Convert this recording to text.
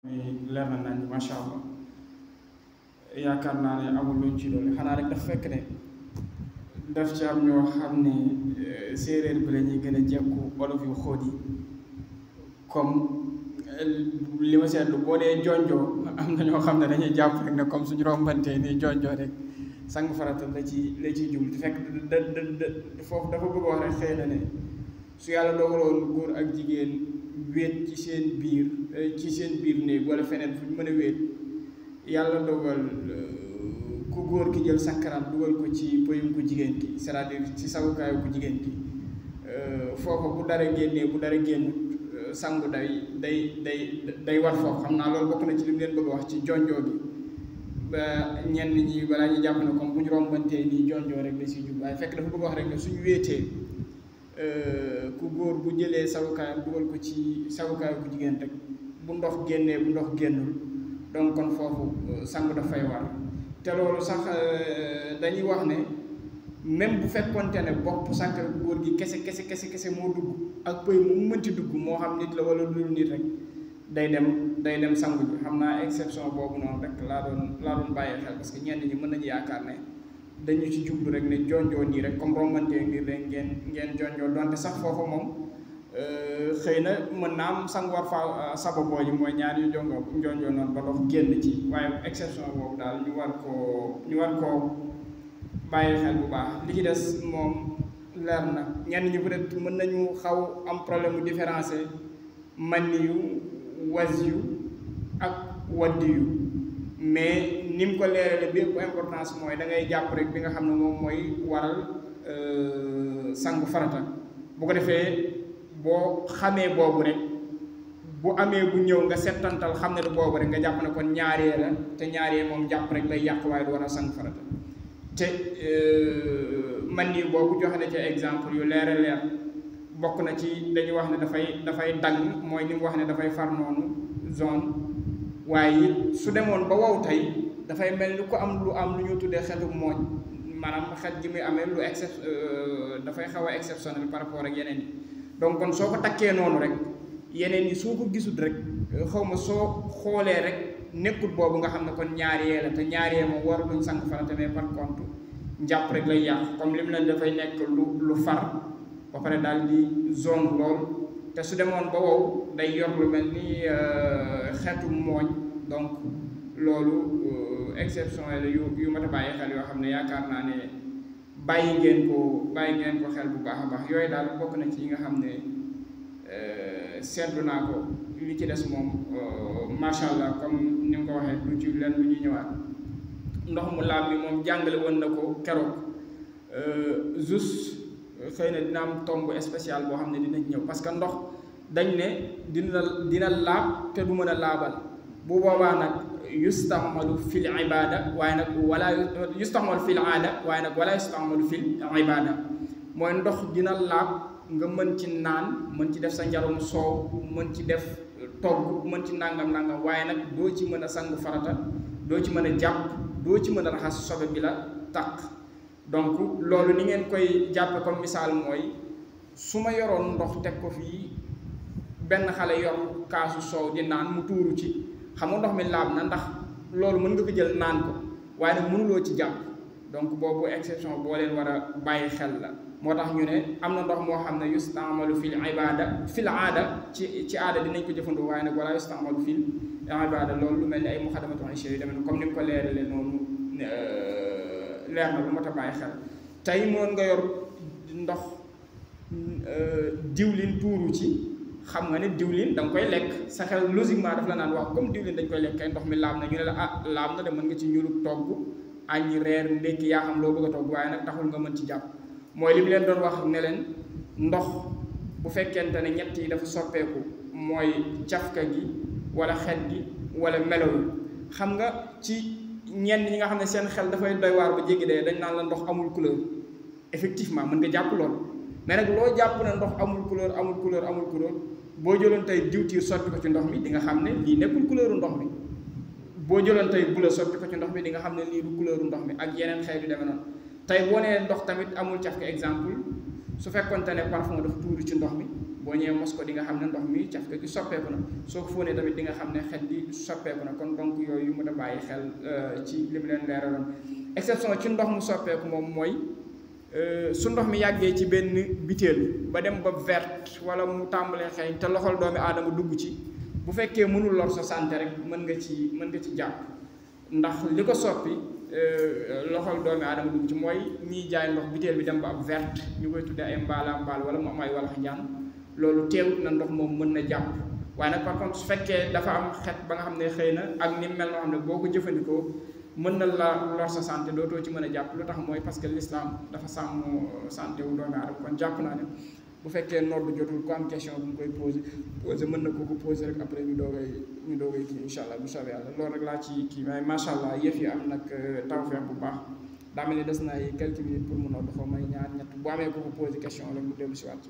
leer na nañ macha allah yaakaar naa ne amul luñ ci doole xanaa rek dafa fekk ne daf ci am ñoo xam ne séeréer bi la ñuy gën a jekku olof yu xóot yi comme li ma seetlu boo dee jonjoo am na ñoo xam ne dañuy jàpp rek ne comme suñu rombantee nii jonjoo rek sang farata la ciy jublu te fekk foofu dafa bëgg wax rek xëy na ne su yàlla dogaloon góor ak jigéen wéet ci seen biir néeg wala feneen fu ñu mën a wéet yàlla dogal ku góor ki jël sakkaraat dugal ko ci pëyum ku jigéen ki c'est-à-dire ci sawukaayu ku jigéen ki foofa bu dara génnut sangu day war foofu xam naa loolu bokk na ci li mu leen bëgg a wax ci jonjoo gi ba ñenn ñi balaa ñu jàpp ne comme bu ñu rombantee nii jonjoo rek la si jub waaye fekk dafa bëgg wax rek ne suñu wéetee ku góor bu jëlee sawukaayam dugal ko ci sawukaayu ku jigéen rek bu ndox génnee bu ndox génnul donc kon foofu sangu daf fay war te loolu sax dañuy wax ne même bu fekkonte ne bopp sàkkar bu góor gi kese moo dugg ak pëy mu mënti dugg moo xam nit la wala lu nit rek day dem sangu ji xam naa exception boobu noonu rek laa doon bàyyi xel parce que ñenn ñi mën nañu yaakaar ne dañu ci jublu rek ne jonjoo nii rek comme rombantee ngir rek ngeen jonjoo donte sax foofu moom xëy na mën naa am sang war fa sababoo ji mooy ñaar yu jonjoo noonu ba dox génn ci waaye exception boobu daal ñu war koo bàyyi xel bu baax li ci des moom leer na ñenn ñi peut-être mën nañu xaw am problème mu différencier manni yu was yu ak waddi yu mais ni mu ko leerale bi bu importance mooy da ngay jàpp rek bi nga xam ne moom mooy waral sangu farata bu ko defee boo xamee boobu rek bu amee bu ñëw nga settantal xam ne du boobu rek nga jàpp ne kon ñaaree la te ñaaree moom jàpp rek lay yàq waaye du war a sangu farata te man nii boobu joxe na ci exemple yu leer a leer bokk na ci dañuy wax ne dafay dagg mooy ni mu wax ne dafay far noonu zone waaye it su demoon ba wow tey dafay mel ni ko am lu ñu tuddee xetu mooñ maanaam xet gi muy amee lu dafay xaw a exceptionnel par rapport ak yeneen yi donc kon soo ko takkee noonu rek yeneen yi soo ko gisut rek xaw ma soo xoolee rek nekkut boobu nga xam ne kon ñaaree la te ñaaree moom war luñ sang farata mais par contre njàpp rek lay yàq comme lim leen dafay nekk lu far ba pare daal di zone lool te su demoon ba wow day yor lu mel ni xeetu mooñ donc loolu exception la yu mat a bàyyi xel yoo xam ne yaakaar naa ne bàyyi ngeen ko xel bu baax a baax yooyu daal bokk na ci yi nga xam ne seetlu naa ko li ci des moom macha allah comme ni nga ko waxee lu ci leen lu ñuy ñëwaat ndox mu laab bi moom jàngale woon na ko keroog juste xëy na dina am tomb spécial boo xam ne dinañ ñëw parce que ndox dañ ne dina laab te du mën a laabal bu boobaa nag yustamalu fil ibada waaye nag wala yustamalu fil aada waaye nag wala yustamalu fil ibada mooy ndox dina laab nga mën ci naan mën ci def sa njarum soow mën ci def togg mën ci nangam waaye nag doo ci mën a sangu farata doo ci mën a jàpp doo ci mën a raxas sobe bi la taq donc loolu ni ngeen koy jàppe comme misaal mooy su ma yoroon ndox teg ko fii benn xale yor kaasu soow di naan mu tuuru ci xam nga ndox mi laab na ndax loolu mën nga ko jël naan ko waaye nag mënuloo ci jàpp donc boobu exception boo leen war a bàyyi xel la moo tax ñu ne am na ndox moo xam ne yustamalu fil aada ci aada dinañ ko jëfandoo waaye nag wala yustamalu fil ibada loolu lu mel ni ay muxadamatu isha yu demee comme ni mu ko leerale noonu leer na lu mat a bàyyi xel tey mën nga yor ndox diwlin tuuru ci xam nga ne diwlin da nga koy lekk sa xel logiquement daf la naan wax comme diwlin dañ koy lekk kay ndox mi laab na ñu ne la laab na de mën nga ci ñulub togg añ reer ndékki yaa xam loo bëgg a togg waaye nag taxul nga mën ci jàpp mooy li mu leen doon wax ne leen ndox bu fekkente ne ñett yi dafa soppeeku mooy cafka gi wala xet gi wala melo yi xam nga ci ñenn ñi nga xam ne seen xel dafay doy waar ba jéggi dee dañ naan la ndox amul couleur effectivement mën nga jàpp lool mais nag loo jàpp ne ndox amul couleur boo jëloon tey diwtiir sotti ko ci ndox mi di nga xam ne lii nekkul couleuru ndox mi boo jëloon tey bula sotti ko ci ndox mi di nga xam ne lii du couleuru ndox mi ak yeneen xeet yu demee noonu tey boo nee ndox tamit amul caf ka exemple su fekkonte ne parfum dafa tuuru ci ndox mi boo ñëwee mos ko di nga xam ne ndox mi caf ka gi soppeeku na soo ko fóonee tamit di nga xam ne xet gi soppeeku na kon donc yooyu yu mën a bàyyi xel ci li mu leen leeraloon exception ci ndox mu soppeeku moom mooy su ndox mi yàggee ci benn butéel ba dem ba verte wala mu tàmbalee xeeñ te loxol doomi aadama dugg ci bu fekkee mënul lor sa santé rek mën nga ci jàpp ndax li ko soppi loxol doomi aadama dugg ci mooy ñiy jaay ndox butéel bi dem ba ab verte ñu koy tuddee ay mbaala mbaal wala mu am ay walax njaan loolu teewut na ndox moom mën na jàpp waaye nag par contre su fekkee dafa am xet ba nga xam ne xëy na ak ni mel noo xam ne boo ko jëfandikoo mën na la lor sa santé dootoo ci mën a jàpp lu tax mooy parce que l'islam dafa sàmm santé wu doomi aadama kon jàpp naa ne bu fekkee nodd jotul ku am question bu mu koy posé mën na ko posé rek après ñu doogay kii incha allah bu soobee yàlla loolu rek laa ci kii waaye macha allah yëf yi am nag tawfeex bu baax daa mel ni des na ay quelques minutes pour mu nodd xaw may ñaar ñett bu amee ko posé question rek mu dellu si waat